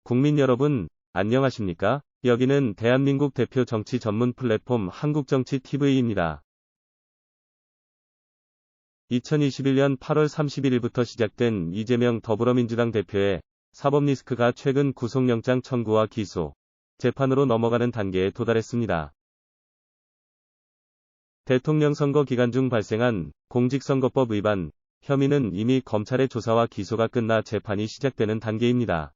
국민 여러분, 안녕하십니까? 여기는 대한민국 대표 정치 전문 플랫폼 한국정치TV입니다. 2021년 8월 31일부터 시작된 이재명 더불어민주당 대표의 사법 리스크가 최근 구속영장 청구와 기소, 재판으로 넘어가는 단계에 도달했습니다. 대통령 선거 기간 중 발생한 공직선거법 위반 혐의는 이미 검찰의 조사와 기소가 끝나 재판이 시작되는 단계입니다.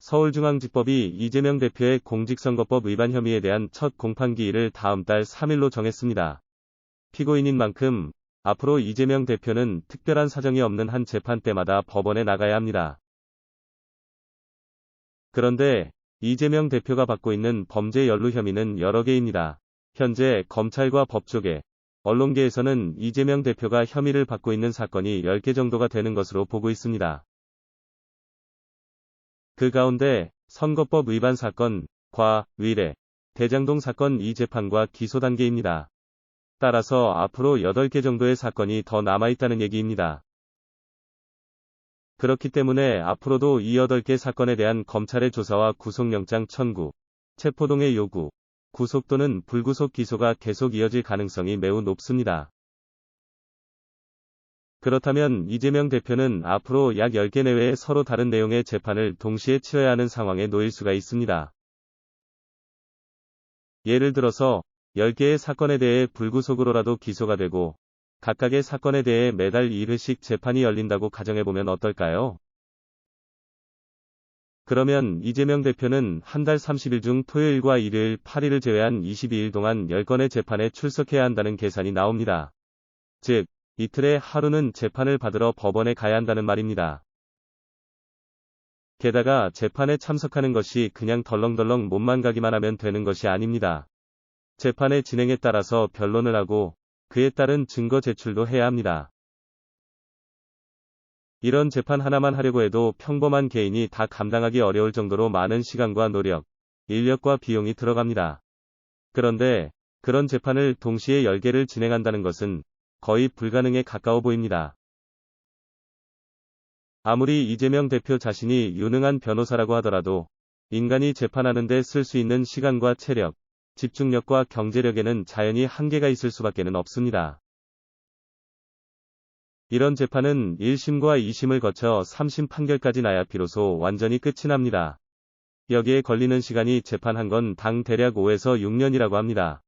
서울중앙지법이 이재명 대표의 공직선거법 위반 혐의에 대한 첫 공판기일을 다음 달 3일로 정했습니다. 피고인인 만큼 앞으로 이재명 대표는 특별한 사정이 없는 한 재판 때마다 법원에 나가야 합니다. 그런데 이재명 대표가 받고 있는 범죄 연루 혐의는 여러 개입니다. 현재 검찰과 법조계, 언론계에서는 이재명 대표가 혐의를 받고 있는 사건이 10개 정도가 되는 것으로 보고 있습니다. 그 가운데 선거법 위반 사건, 위례, 대장동 사건 이 재판과 기소 단계입니다. 따라서 앞으로 8개 정도의 사건이 더 남아있다는 얘기입니다. 그렇기 때문에 앞으로도 이 8개 사건에 대한 검찰의 조사와 구속영장 청구, 체포동의 요구, 구속 또는 불구속 기소가 계속 이어질 가능성이 매우 높습니다. 그렇다면 이재명 대표는 앞으로 약 10개 내외의 서로 다른 내용의 재판을 동시에 치러야 하는 상황에 놓일 수가 있습니다. 예를 들어서 10개의 사건에 대해 불구속으로라도 기소가 되고 각각의 사건에 대해 매달 1회씩 재판이 열린다고 가정해보면 어떨까요? 그러면 이재명 대표는 한 달 30일 중 토요일과 일요일 8일을 제외한 22일 동안 10건의 재판에 출석해야 한다는 계산이 나옵니다. 즉, 이틀에 하루는 재판을 받으러 법원에 가야 한다는 말입니다. 게다가 재판에 참석하는 것이 그냥 덜렁덜렁 몸만 가기만 하면 되는 것이 아닙니다. 재판의 진행에 따라서 변론을 하고 그에 따른 증거 제출도 해야 합니다. 이런 재판 하나만 하려고 해도 평범한 개인이 다 감당하기 어려울 정도로 많은 시간과 노력, 인력과 비용이 들어갑니다. 그런데 그런 재판을 동시에 10개를 진행한다는 것은 거의 불가능에 가까워 보입니다. 아무리 이재명 대표 자신이 유능한 변호사라고 하더라도 인간이 재판하는 데 쓸 수 있는 시간과 체력, 집중력과 경제력에는 자연히 한계가 있을 수밖에는 없습니다. 이런 재판은 1심과 2심을 거쳐 3심 판결까지 나야 비로소 완전히 끝이 납니다. 여기에 걸리는 시간이 재판 한 건 당 대략 5에서 6년이라고 합니다.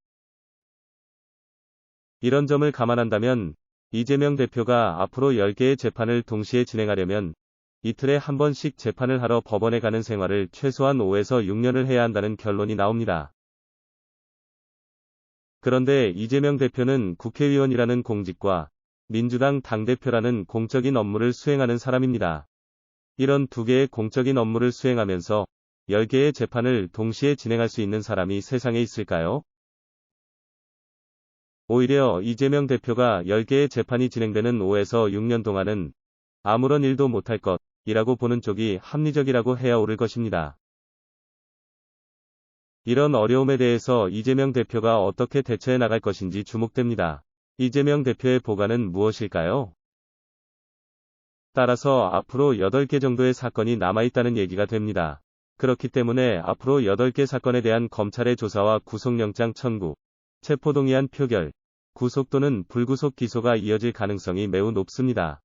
이런 점을 감안한다면 이재명 대표가 앞으로 10개의 재판을 동시에 진행하려면 이틀에 한 번씩 재판을 하러 법원에 가는 생활을 최소한 5에서 6년을 해야 한다는 결론이 나옵니다. 그런데 이재명 대표는 국회의원이라는 공직과 민주당 당대표라는 공적인 업무를 수행하는 사람입니다. 이런 두 개의 공적인 업무를 수행하면서 10개의 재판을 동시에 진행할 수 있는 사람이 세상에 있을까요? 오히려 이재명 대표가 10개의 재판이 진행되는 5에서 6년 동안은 아무런 일도 못할 것이라고 보는 쪽이 합리적이라고 해야 옳을 것입니다. 이런 어려움에 대해서 이재명 대표가 어떻게 대처해 나갈 것인지 주목됩니다. 이재명 대표의 보관은 무엇일까요? 따라서 앞으로 8개 정도의 사건이 남아있다는 얘기가 됩니다. 그렇기 때문에 앞으로 8개 사건에 대한 검찰의 조사와 구속영장 청구, 체포동의안 표결, 구속 또는 불구속 기소가 이어질 가능성이 매우 높습니다.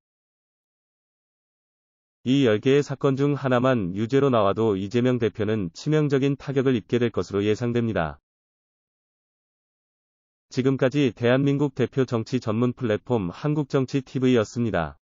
이 10개의 사건 중 하나만 유죄로 나와도 이재명 대표는 치명적인 타격을 입게 될 것으로 예상됩니다. 지금까지 대한민국 대표 정치 전문 플랫폼 한국정치TV였습니다.